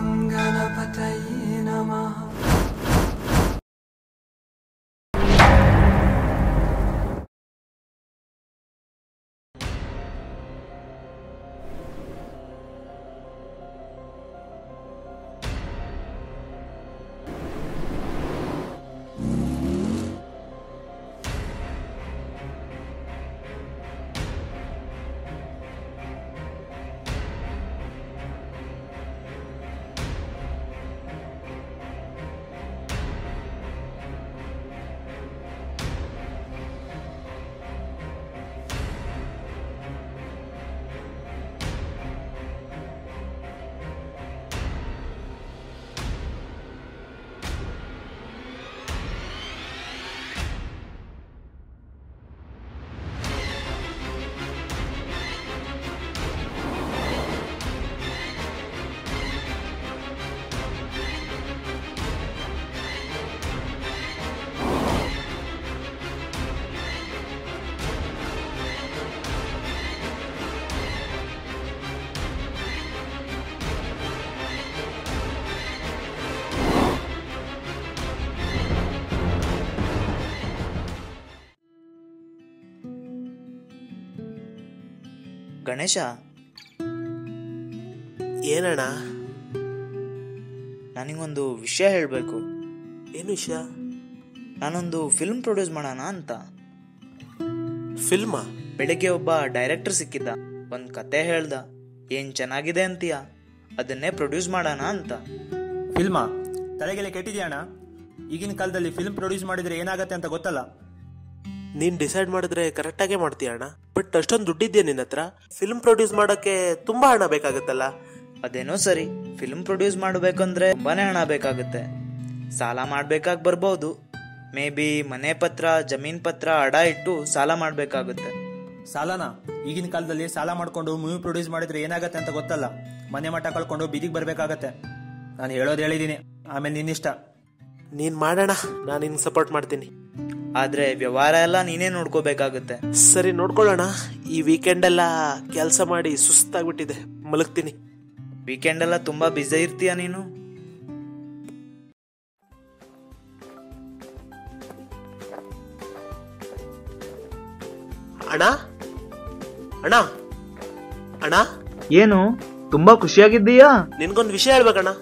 गं गणपतये नमः। ಗಣೇಶ, ಏನಣ್ಣ? ನನಗೊಂದು ವಿಷಯ ಹೇಳಬೇಕು. ಏನು ವಿಷಯ? ನಾನೊಂದು ಫಿಲ್ಮ್ ಪ್ರೊಡ್ಯೂಸ್ ಮಾಡೋಣ ಅಂತ. ಫಿಲ್ಮಾ? ಬೆಳಿಗ್ಗೆ ಒಬ್ಬ ಡೈರೆಕ್ಟರ್ ಸಿಕ್ಕಿದ್ದ, ಒಂದು ಕತೆ ಹೇಳ್ದ. ಏನು ಚೆನ್ನಾಗಿದೆ ಅಂತೀಯ, ಅದನ್ನೇ ಪ್ರೊಡ್ಯೂಸ್ ಮಾಡೋಣ ಅಂತ. ಫಿಲ್ಮಾ? ತಲೆಗೆಲೆ ಕೆಟ್ಟಿದ್ಯಾಣ? ಈಗಿನ ಕಾಲದಲ್ಲಿ ಫಿಲ್ಮ್ ಪ್ರೊಡ್ಯೂಸ್ ಮಾಡಿದ್ರೆ ಏನಾಗತ್ತೆ ಅಂತ ಗೊತ್ತಲ್ಲ. ನೀನ್ ಡಿಸೈಡ್ ಮಾಡಿದ್ರೆ ಕರೆಕ್ಟಾಗೇ ಮಾಡ್ತೀಯ ಅಣ್ಣ. ಬಟ್ ಅಷ್ಟೊಂದು ದುಡ್ಡಿದ್ಯಾ ನಿನ್ನ ಹತ್ರ? ಫಿಲ್ಮ್ ಪ್ರೊಡ್ಯೂಸ್ ಮಾಡೋಕ್ಕೆ ತುಂಬಾ ಹಣ ಬೇಕಾಗುತ್ತಲ್ಲ. ಅದೇನೋ ಸರಿ, ಫಿಲ್ಮ್ ಪ್ರೊಡ್ಯೂಸ್ ಮಾಡಬೇಕಂದ್ರೆ ತುಂಬಾನೇ ಹಣ ಬೇಕಾಗುತ್ತೆ. ಸಾಲ ಮಾಡ್ಬೇಕಾಗಿ ಬರ್ಬೋದು. ಮೇ ಬಿ ಮನೆ ಪತ್ರ, ಜಮೀನ್ ಪತ್ರ ಅಡ ಇಟ್ಟು ಸಾಲ ಮಾಡಬೇಕಾಗುತ್ತೆ. ಸಾಲನಾ? ಈಗಿನ ಕಾಲದಲ್ಲಿ ಸಾಲ ಮಾಡ್ಕೊಂಡು ಮೂವಿ ಪ್ರೊಡ್ಯೂಸ್ ಮಾಡಿದ್ರೆ ಏನಾಗತ್ತೆ ಅಂತ ಗೊತ್ತಲ್ಲ. ಮನೆ ಮಠ ಕಳ್ಕೊಂಡು ಬೀದಿಗೆ ಬರ್ಬೇಕಾಗತ್ತೆ. ನಾನು ಹೇಳೋದು ಹೇಳಿದೀನಿ, ಆಮೇಲೆ ನಿನ್ನಿಷ್ಟ. ನೀನ್ ಮಾಡೋಣ, ನಾನು ನಿನ್ಗೆ ಸಪೋರ್ಟ್ ಮಾಡ್ತೀನಿ. ಆದ್ರೆ ವ್ಯವಹಾರ ಎಲ್ಲ ನೀನೇ ನೋಡ್ಕೋಬೇಕಾಗುತ್ತೆ. ಸರಿ, ನೋಡ್ಕೊಳ್ಳೋಣ. ಈ ವೀಕೆಂಡ್ ಎಲ್ಲ ಕೆಲಸ ಮಾಡಿ ಸುಸ್ತಾಗ್ಬಿಟ್ಟಿದೆ, ಮಲಗ್ತೀನಿ. ವೀಕೆಂಡ್ ಎಲ್ಲ ತುಂಬಾ ಬ್ಯುಸಿ ಇರ್ತೀಯ ನೀನು. ಅಣ್ಣ ಅಣ್ಣ ಅಣ್ಣ, ಏನು ತುಂಬಾ ಖುಷಿಯಾಗಿದ್ದೀಯಾ? ನಿನ್ಗೊಂದು ವಿಷಯ ಹೇಳ್ಬೇಕಣ್ಣ.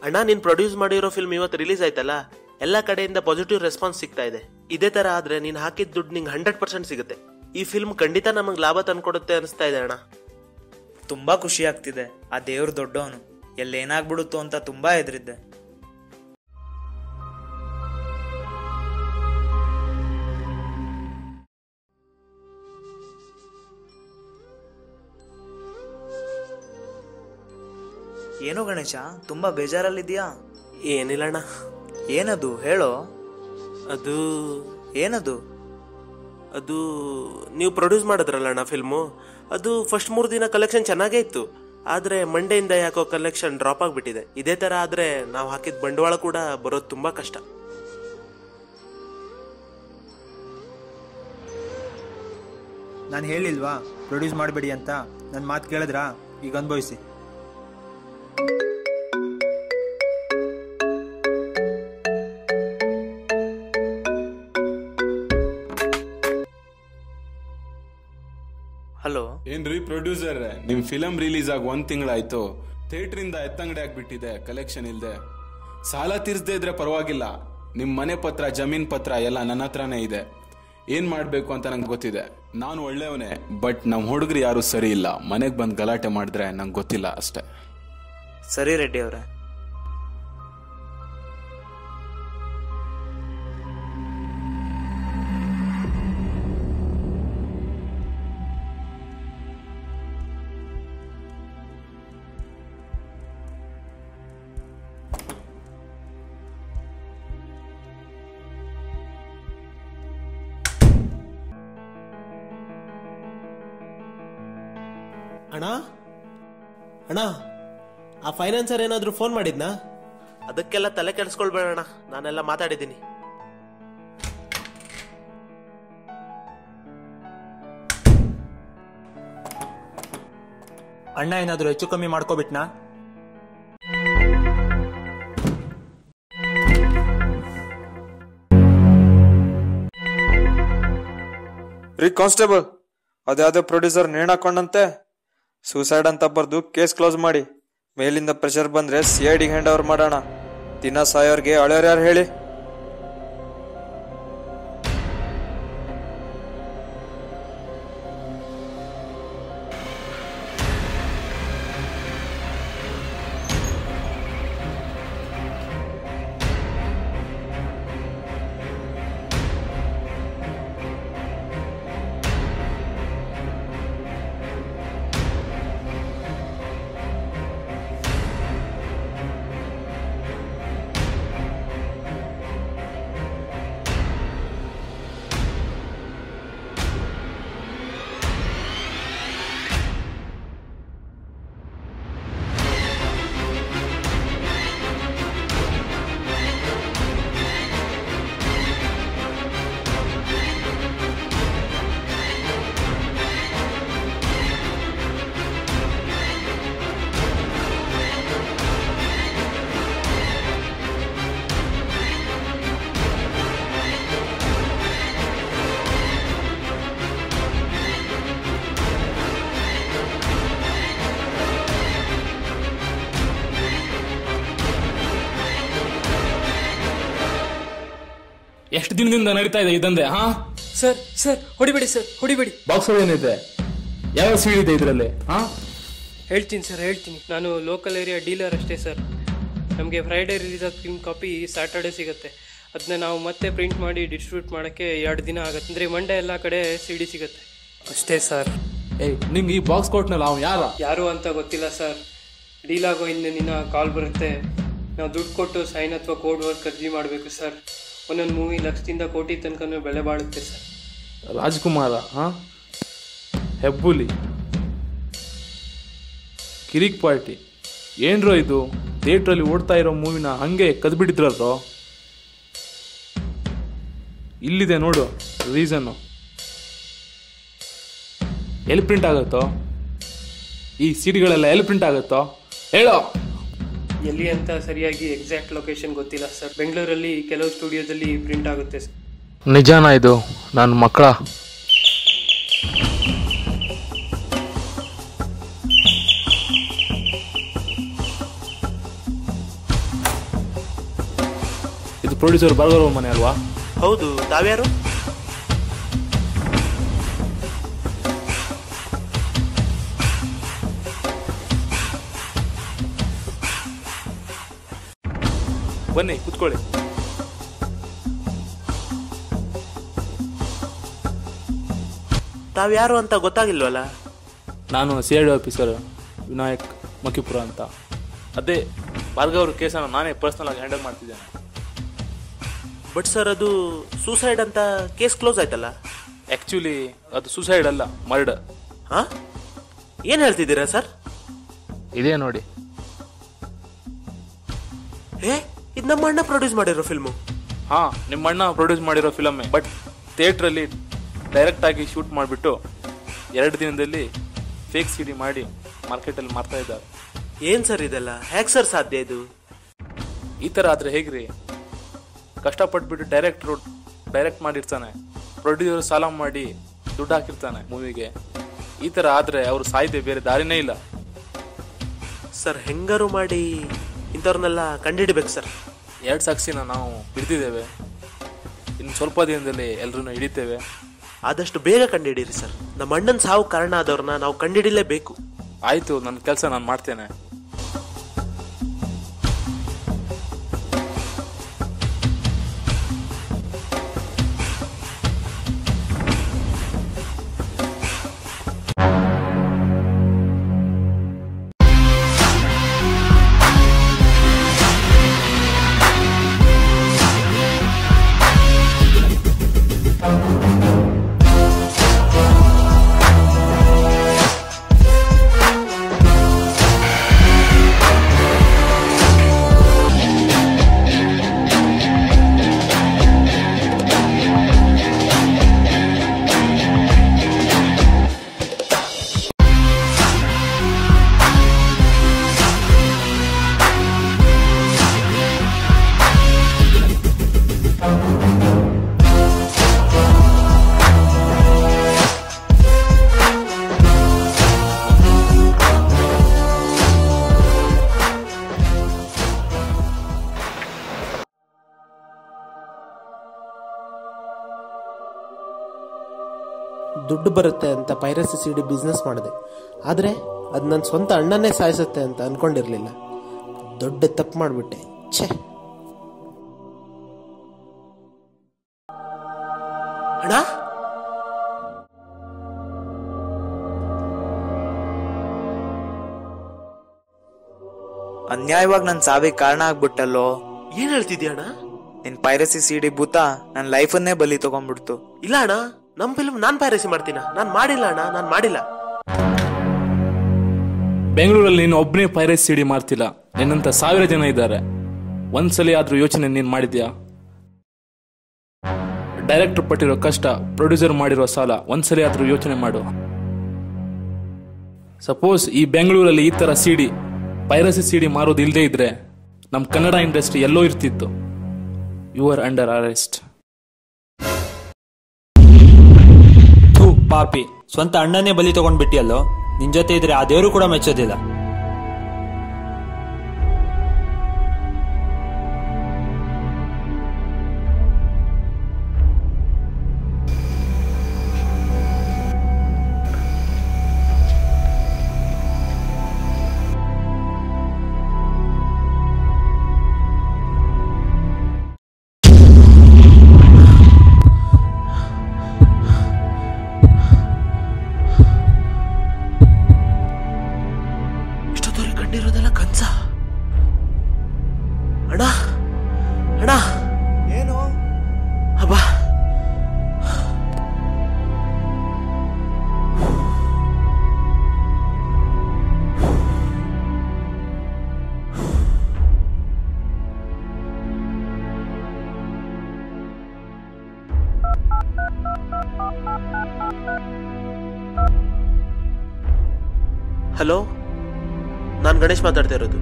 ಅಣ್ಣ, ನೀನ್ ಪ್ರೊಡ್ಯೂಸ್ ಮಾಡಿರೋ ಫಿಲ್ಮ್ ಇವತ್ತು ರಿಲೀಸ್ ಆಯ್ತಲ್ಲ, ಎಲ್ಲಾ ಕಡೆಯಿಂದ ಪಾಸಿಟಿವ್ ರೆಸ್ಪಾನ್ಸ್ ಸಿಗ್ತಾ ಇದೆ. ಇದೇ ತರ ಆದ್ರೆ ನೀನ್ ಹಾಕಿದ ದುಡ್ಡು ನಿಂಗೆ 100% ಸಿಗುತ್ತೆ. ಈ ಫಿಲ್ಮ್ ಖಂಡಿತ ನಮಗ್ ಲಾಭ ತಂದ್ಕೊಡುತ್ತೆ ಅನಿಸ್ತಾ ಇದೆ ಅಣ್ಣ. ತುಂಬಾ ಖುಷಿ ಆಗ್ತಿದೆ. ಆ ದೇವ್ರು ದೊಡ್ಡವನು, ಎಲ್ಲೇನಾಗ್ಬಿಡುತ್ತೋ ಅಂತ ತುಂಬಾ ಹೆದರಿದ್ದೆ. ಏನು ಗಣೇಶ, ತುಂಬಾ ಬೇಜಾರಲ್ಲಿದ್ಯಾ? ಏನಿಲ್ಲ ಅಣ್ಣ. ಏನದು ಹೇಳೋ. ಅದು ಏನದು? ಅದು ನೀವು ಪ್ರೊಡ್ಯೂಸ್ ಮಾಡಿದ್ರಲ್ಲ ಅಣ್ಣ ಫಿಲ್ಮು, ಅದು ಫಸ್ಟ್ 3 ದಿನ ಕಲೆಕ್ಷನ್ ಚೆನ್ನಾಗೇ ಇತ್ತು. ಆದ್ರೆ ಮಂಡೆಯಿಂದ ಯಾಕೋ ಕಲೆಕ್ಷನ್ ಡ್ರಾಪ್ ಆಗಿಬಿಟ್ಟಿದೆ. ಇದೇ ತರ ಆದ್ರೆ ನಾವು ಹಾಕಿದ ಬಂಡವಾಳ ಕೂಡ ಬರೋದು ತುಂಬಾ ಕಷ್ಟ. ನಾನು ಹೇಳಿಲ್ವಾ ಪ್ರೊಡ್ಯೂಸ್ ಮಾಡಬೇಡಿ ಅಂತ? ನನ್ನ ಮಾತು ಕೇಳಿದ್ರಾ? ಈಗ ಅನುಭವಿಸಿ. ಹಲೋ. ಏನ್ರಿ ಪ್ರೊಡ್ಯೂಸರ್, ನಿಮ್ ಫಿಲಂ ರಿಲೀಸ್ ಆಗಿ 1 ತಿಂಗಳಾಯ್ತು. ಥಿಯೇಟರ್ ಇಂದ ಎತ್ತಂಗಡಿ ಆಗ್ಬಿಟ್ಟಿದೆ, ಕಲೆಕ್ಷನ್ ಇಲ್ದೆ. ಸಾಲ ತೀರ್ಸದೇ ಇದ್ರೆ ಪರವಾಗಿಲ್ಲ, ನಿಮ್ ಮನೆ ಪತ್ರ, ಜಮೀನ್ ಪತ್ರ ಎಲ್ಲ ನನ್ನ ಹತ್ರನೇ ಇದೆ. ಏನ್ ಮಾಡ್ಬೇಕು ಅಂತ ನಂಗೆ ಗೊತ್ತಿದೆ. ನಾನು ಒಳ್ಳೆಯವನೇ, ಬಟ್ ನಮ್ ಹುಡುಗರು ಯಾರು ಸರಿ ಇಲ್ಲ. ಮನೆಗ್ ಬಂದ್ ಗಲಾಟೆ ಮಾಡಿದ್ರೆ ನಂಗೆ ಗೊತ್ತಿಲ್ಲ ಅಷ್ಟೇ. ಸರಿ ರೆಡ್ಡಿ ಅವ್ರೆ. ಅಣ್ಣ ಅಣ್ಣ, ಆ ಫೈನಾನ್ಸರ್ ಏನಾದ್ರು ಫೋನ್ ಮಾಡಿದ್ನಾ? ಅದಕ್ಕೆಲ್ಲ ತಲೆ ಕೆಡಿಸ್ಕೊಳ್ಬೇಡಣ್ಣ, ನಾನೆಲ್ಲ ಮಾತಾಡಿದ್ದೀನಿ. ಅಣ್ಣ ಏನಾದ್ರು ಹೆಚ್ಚು ಕಮ್ಮಿ ಮಾಡ್ಕೋಬಿಟ್ನಾ? ರೀ ಕಾನ್ಸ್ಟೇಬಲ್, ಅದ್ಯಾವುದೇ ಪ್ರೊಡ್ಯೂಸರ್ ನೇಣಾಕೊಂಡಂತೆ ಸೂಸೈಡ್ ಅಂತ ಬರ್ದು ಕೇಸ್ ಕ್ಲೋಸ್ ಮಾಡಿ. ಮೇಲಿಂದ ಪ್ರೆಷರ್ ಬಂದ್ರೆ CID ಹ್ಯಾಂಡ್ ಓವರ್ ಮಾಡೋಣ. ದಿನ ಸಾಯೋರ್ಗೆ ಅಳೆಯವ್ರು ಯಾರು ಹೇಳಿ? ಎಷ್ಟು ದಿನದಿಂದ ನಡೀತಾ ಇದೆ ಇದಂದೆ? ಹಾ ಸರ್ ಸರ್ ಹೊಡಿಬೇಡಿ ಸರ್, ಹೊಡಿಬೇಡಿ. ಬಾಕ್ಸ್ ಏನಿದೆ? ಯಾವ ಸೀಡ್ ಇದೆ ಇದರಲ್ಲಿ? ಹಾ ಹೇಳ್ತೀನಿ ಸರ್, ಹೇಳ್ತೀನಿ. ನಾನು ಲೋಕಲ್ ಏರಿಯಾ ಡೀಲರ್ ಅಷ್ಟೇ ಸರ್. ನಮಗೆ ಫ್ರೈಡೇ ರಿಲೀಸ್ ಆದ ಫಿಲ್ಮ್ ಕಾಪಿ ಸ್ಯಾಟರ್ಡೇ ಸಿಗುತ್ತೆ. ಅದನ್ನ ನಾವು ಮತ್ತೆ ಪ್ರಿಂಟ್ ಮಾಡಿ ಡಿಸ್ಟ್ರಿಬ್ಯೂಟ್ ಮಾಡೋಕ್ಕೆ 2 ದಿನ ಆಗುತ್ತೆ. ಅಂದರೆ ಮಂಡೇ ಎಲ್ಲ ಕಡೆ CD ಸಿಗುತ್ತೆ ಅಷ್ಟೇ ಸರ್. ನಿಮ್ಗೆ ಈ ಬಾಕ್ಸ್ ಕೊಟ್ನಲ್ಲ ಅವ್ನು ಯಾರು ಅಂತ ಗೊತ್ತಿಲ್ಲ ಸರ್. ಡೀಲ್ ಆಗೋ ದಿನ ಕಾಲ್ ಬರುತ್ತೆ. ನಾವು ದುಡ್ಡು ಕೊಟ್ಟು ಸೈನ್ ಅಥವಾ ಕೋಡ್ ವರ್ಕ್ ಅರ್ಜಿ ಮಾಡಬೇಕು ಸರ್. ಒಂದೊಂದು ಮೂವಿ ಲಕ್ಷದಿಂದ ಕೋಟಿ ತನಕ ಬೆಲೆ ಬಾಳುತ್ತೆ ಸರ್. ರಾಜ್ಕುಮಾರ, ಹೆಬ್ಬುಲಿ, ಕಿರಿಕ್ ಪಾರ್ಟಿ, ಏನ್ರೋ ಇದು? ಥಿಯೇಟ್ರಲ್ಲಿ ಓಡ್ತಾ ಇರೋ ಮೂವಿನ ಹಂಗೆ ಕದ್ಬಿಟ್ಟಿದ್ರಲ್ರೋ. ಇಲ್ಲಿದೆ ನೋಡು ರೀಸನ್ನು. ಎಲ್ಲಿ ಪ್ರಿಂಟ್ ಆಗುತ್ತೋ ಈ ಸಿಡಿಗಳೆಲ್ಲ? ಎಲ್ಲಿ ಪ್ರಿಂಟ್ ಆಗುತ್ತೋ ಹೇಳೋ? ಎಲ್ಲಿ ಅಂತ ಸರಿಯಾಗಿ ಎಕ್ಸಾಕ್ಟ್ ಲೊಕೇಶನ್ ಗೊತ್ತಿಲ್ಲ ಸರ್. ಬೆಂಗಳೂರಲ್ಲಿ ಕೆಲವು ಸ್ಟುಡಿಯೋದಲ್ಲಿ ಪ್ರಿಂಟ್ ಆಗುತ್ತೆ ಸರ್. ನಿಜಾನ ಇದು? ನನ್ನ ಮಕ್ಕಳ ಇದು ಪ್ರೊಡ್ಯೂಸರ್ ಬರ್ಗರ್ ಮನೆ ಅಲ್ವಾ? ಹೌದು. ತಾವ್ಯಾರು? ಬನ್ನಿ ಕೂತ್ಕೊಳ್ಳಿ. ತಾವ್ಯಾರು ಅಂತ ಗೊತ್ತಾಗಿಲ್ವಲ್ಲ? ನಾನು CID ಆಫೀಸರ್ ವಿನಾಯಕ್ ಮಕಿಪುರ ಅಂತ. ಅದೇ ಭಾರ್ಗವ್ ಅವ್ರ ಕೇಸನ್ನು ನಾನೇ ಪರ್ಸನಲ್ ಆಗಿ ಹ್ಯಾಂಡಲ್ ಮಾಡ್ತಿದ್ದೇನೆ. ಬಟ್ ಸರ್, ಅದು ಸೂಸೈಡ್ ಅಂತ ಕೇಸ್ ಕ್ಲೋಸ್ ಆಯ್ತಲ್ಲ? ಆ್ಯಕ್ಚುಲಿ ಅದು ಸೂಸೈಡ್ ಅಲ್ಲ, ಮರ್ಡರ್. ಹಾಂ, ಏನು ಹೇಳ್ತಿದ್ದೀರಾ ಸರ್? ಇದೇ ನೋಡಿ. ಇದು ನಮ್ಮ ಅಣ್ಣ ಪ್ರೊಡ್ಯೂಸ್ ಮಾಡಿರೋ ಫಿಲ್ಮು? ಹಾಂ, ನಿಮ್ಮ ಅಣ್ಣ ಪ್ರೊಡ್ಯೂಸ್ ಮಾಡಿರೋ ಫಿಲಮ್ಮೇ. ಬಟ್ ಥಿಯೇಟ್ರಲ್ಲಿ ಡೈರೆಕ್ಟಾಗಿ ಶೂಟ್ ಮಾಡಿಬಿಟ್ಟು 2 ದಿನದಲ್ಲಿ ಫೇಕ್ CD ಮಾಡಿ ಮಾರ್ಕೆಟಲ್ಲಿ ಮಾರ್ತಾ ಇದ್ದಾರೆ. ಏನು ಸರ್ ಇದೆಲ್ಲ? ಹೇಗೆ ಸರ್ ಸಾಧ್ಯ ಇದು? ಈ ಥರ ಆದರೆ ಹೇಗ್ರಿ? ಕಷ್ಟಪಟ್ಬಿಟ್ಟು ಡೈರೆಕ್ಟ್ ಮಾಡಿರ್ತಾನೆ, ಪ್ರೊಡ್ಯೂಸರ್ ಸಾಲ ಮಾಡಿ ದುಡ್ಡು ಹಾಕಿರ್ತಾನೆ ಮೂವಿಗೆ. ಈ ಥರ ಆದರೆ ಅವರು ಸಾಯ್ದೆ ಬೇರೆ ದಾರಿನೇ ಇಲ್ಲ ಸರ್. ಹೆಂಗಾರು ಮಾಡಿ ಇಂಥವ್ರನ್ನೆಲ್ಲ ಕಂಡುಹಿಡಿಬೇಕು ಸರ್. 2 ಸಾಕ್ಷಿನ ನಾವು ಹಿಡಿದಿದ್ದೇವೆ. ಇನ್ನು ಸ್ವಲ್ಪ ದಿನದಲ್ಲಿ ಎಲ್ಲರೂ ಹಿಡಿತೇವೆ. ಆದಷ್ಟು ಬೇಗ ಕಂಡುಹಿಡೀರಿ ಸರ್. ನಮ್ಮ ಅಣ್ಣನ ಸಾವು ಕಾರಣ ಆದವ್ರನ್ನ ನಾವು ಕಂಡುಹಿಡಿಲೇಬೇಕು. ಆಯಿತು, ನನ್ನ ಕೆಲಸ ನಾನು ಮಾಡ್ತೇನೆ. ದುಡ್ಡು ಬರುತ್ತೆ ಅಂತ ಪೈರಸಿ ಸಿಡಿ ಬಿಸ್ನೆಸ್ ಮಾಡಿದೆ. ಆದರೆ ಅದು ನನ್ನ ಸ್ವಂತ ಅಣ್ಣನೇ ಸಾಯಿಸುತ್ತೆ ಅಂತ ಅನ್ಕೊಂಡಿರ್ಲಿಲ್ಲ. ದೊಡ್ಡ ತಪ್ಪು ಮಾಡಿಬಿಟ್ಟೆ. ಛೇ. ಅಣ್ಣ, ಅನ್ಯಾಯವಾಗಿ ನನ್ನ ಸಾವಿಗೆ ಕಾರಣ ಆಗ್ಬಿಟ್ಟಲ್ಲೋ. ಏನ್ ಹೇಳ್ತಿದ್ಯಾ ಅಣ್ಣ? ನಿನ್ ಪೈರಸಿ ಸಿಡಿ ಭೂತ ನನ್ನ ಲೈಫನ್ನೇ ಬಲಿ ತಗೊಂಡ್ಬಿಡ್ತು. ಇಲ್ಲ ಅಣ್ಣ, ನಮ್ ಫಿಲ್ಮ್ ನಾನ್ ಪೈರಸಿ ಮಾಡ್ತೀನ? ನಾನ್ ಮಾಡಿಲ್ಲ ಅಣ್ಣ, ನಾನ್ ಮಾಡಿಲ್ಲ. ಬೆಂಗಳೂರಲ್ಲಿ ನೀನು ಒಬ್ಬನೇ ಪೈರಸಿ ಸಿಡಿ ಮಾಡ್ತಿಲ್ಲ, ನಿನ್ನಂತ 1000 ಜನ ಇದ್ದಾರೆ. ಒಂದ್ಸಲಿ ಆದ್ರೂ ಯೋಚನೆ ನೀನ್ ಮಾಡಿದ್ಯಾ? ಡೈರೆಕ್ಟರ್ ಪಟ್ಟಿರೋ ಕಷ್ಟ, ಪ್ರೊಡ್ಯೂಸರ್ ಮಾಡಿರೋ ಸಾಲ ಒಂದ್ಸಲಿ ಆದ್ರೂ ಯೋಚನೆ ಮಾಡು. ಸಪೋಸ್ ಈ ಬೆಂಗಳೂರಲ್ಲಿ ಈ ತರ ಸಿಡಿ ಪೈರಸಿ ಸಿಡಿ ಮಾರೋದು ಇಲ್ಲದೆ ಇದ್ರೆ ನಮ್ ಕನ್ನಡ ಇಂಡಸ್ಟ್ರಿ ಎಲ್ಲೋ ಇರ್ತಿತ್ತು. You are under arrest. ಪಾಪಿ, ಸ್ವಂತ ಅಣ್ಣನೇ ಬಲಿ ತಗೊಂಡ್ಬಿಟ್ಟಿಯಲ್ಲೋ. ನಿನ್ ಜೊತೆ ಇದ್ರೆ ಆ ದೇವರು ಕೂಡ ಮೆಚ್ಚೋದಿಲ್ಲ. ಕಂಡಿರೋದೆಲ್ಲ ಕನ್ಸ? ಅಣ್ಣ ಅಣ್ಣ, ಏನು ಅಬ್ಬಾ, ಹಲೋ, ನಾನು ಗಣೇಶ್ ಮಾತಾಡ್ತಾ ಇರೋದು.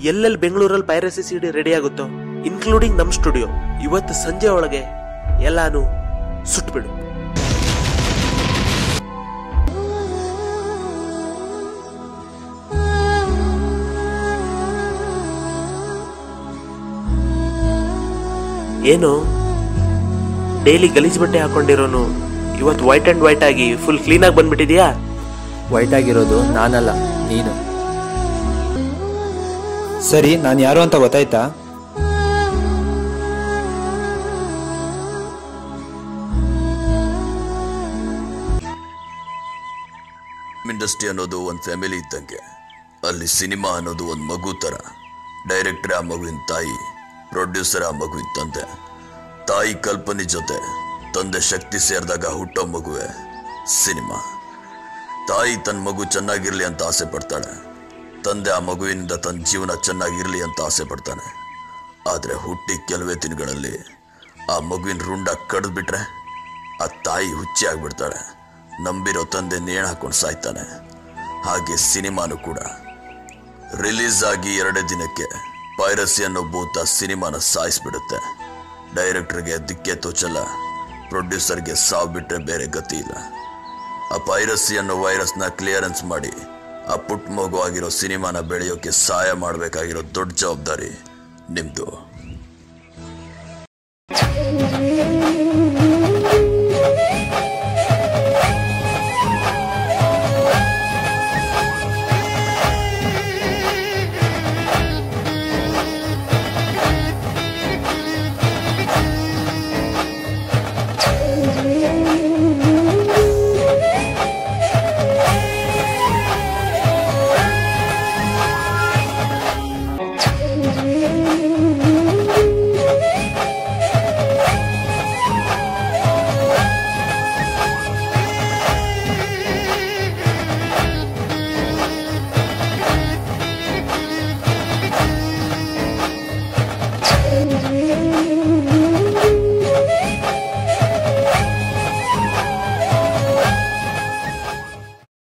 ಎಲ್ಲೆಲ್ಲಿ ಬೆಂಗಳೂರಲ್ಲಿ ಪೈರಸಿ ಸಿಡಿ ರೆಡಿ ಆಗುತ್ತೋ, ಇನ್ಕ್ಲೂಡಿಂಗ್ ನಮ್ ಸ್ಟುಡಿಯೋ, ಇವತ್ತು ಸಂಜೆ ಒಳಗೆ ಎಲ್ಲಾನು ಸುಟ್ಬಿಡು. ಏನು ಡೈಲಿ ಗಲೀಜ್ ಬಟ್ಟೆ ಹಾಕೊಂಡಿರೋನು ಇವತ್ತು ವೈಟ್ ಅಂಡ್ ವೈಟ್ ಆಗಿ ಫುಲ್ ಕ್ಲೀನ್ ಆಗಿ ಬಂದ್ಬಿಟ್ಟಿದ್ಯಾ? ವೈಟ್ ಆಗಿರೋದು ನಾನಲ್ಲ, ನೀನು. ಸರಿ, ನಾನು ಯಾರು ಅಂತ ಗೊತ್ತಾಯ್ತಾ? ಇಂಡಸ್ಟ್ರಿ ಅನ್ನೋದು ಒಂದು ಫ್ಯಾಮಿಲಿ ಇದ್ದಂಗೆ. ಅಲ್ಲಿ ಸಿನಿಮಾ ಅನ್ನೋದು ಒಂದು ಮಗು ಥರ. ಡೈರೆಕ್ಟರ್ ಆ ಮಗುವಿನ ತಾಯಿ, ಪ್ರೊಡ್ಯೂಸರ್ ಆ ಮಗುವಿನ ತಂದೆ. ತಾಯಿ ಕಲ್ಪನೆ ಜೊತೆ ತಂದೆ ಶಕ್ತಿ ಸೇರಿದಾಗ ಹುಟ್ಟೋ ಮಗುವೆ ಸಿನಿಮಾ. ತಾಯಿ ತನ್ನ ಮಗು ಚೆನ್ನಾಗಿರ್ಲಿ ಅಂತ ಆಸೆ ಪಡ್ತಾಳೆ. ತಂದೆ ಆ ಮಗುವಿನಿಂದ ತನ್ನ ಜೀವನ ಚೆನ್ನಾಗಿರ್ಲಿ ಅಂತ ಆಸೆ ಪಡ್ತಾನೆ. ಆದರೆ ಹುಟ್ಟಿ ಕೆಲವೇ ದಿನಗಳಲ್ಲಿ ಆ ಮಗುವಿನ ರುಂಡ ಕಡಿದ್ಬಿಟ್ರೆ ಆ ತಾಯಿ ಹುಚ್ಚಿ ಆಗ್ಬಿಡ್ತಾಳೆ. ನಂಬಿರೋ ತಂದೆ ನೇಣು ಹಾಕೊಂಡು ಸಾಯ್ತಾನೆ. ಹಾಗೆ ಸಿನಿಮಾನು ಕೂಡ ರಿಲೀಸ್ ಆಗಿ 2 ದಿನಕ್ಕೆ ಪೈರಸಿ ಅನ್ನೋ ಭೂತ ಸಿನಿಮಾನ ಸಾಯಿಸ್ಬಿಡುತ್ತೆ. ಡೈರೆಕ್ಟರ್ಗೆ ದಿಕ್ಕೆ ತೋಚಲ್ಲ, ಪ್ರೊಡ್ಯೂಸರ್ಗೆ ಸಾವು ಬಿಟ್ರೆ ಬೇರೆ ಗತಿ ಇಲ್ಲ. ಆ ಪೈರಸಿ ಅನ್ನೋ ವೈರಸ್ನ ಕ್ಲಿಯರೆನ್ಸ್ ಮಾಡಿ ಆ ಪುಟ್ಟ ಮಗು ಆಗಿರೋ ಸಿನಿಮಾನ ಬೆಳೆಯೋಕೆ ಸಹಾಯ ಮಾಡಬೇಕಾಗಿರೋ ದೊಡ್ಡ ಜವಾಬ್ದಾರಿ ನಿಮ್ದು.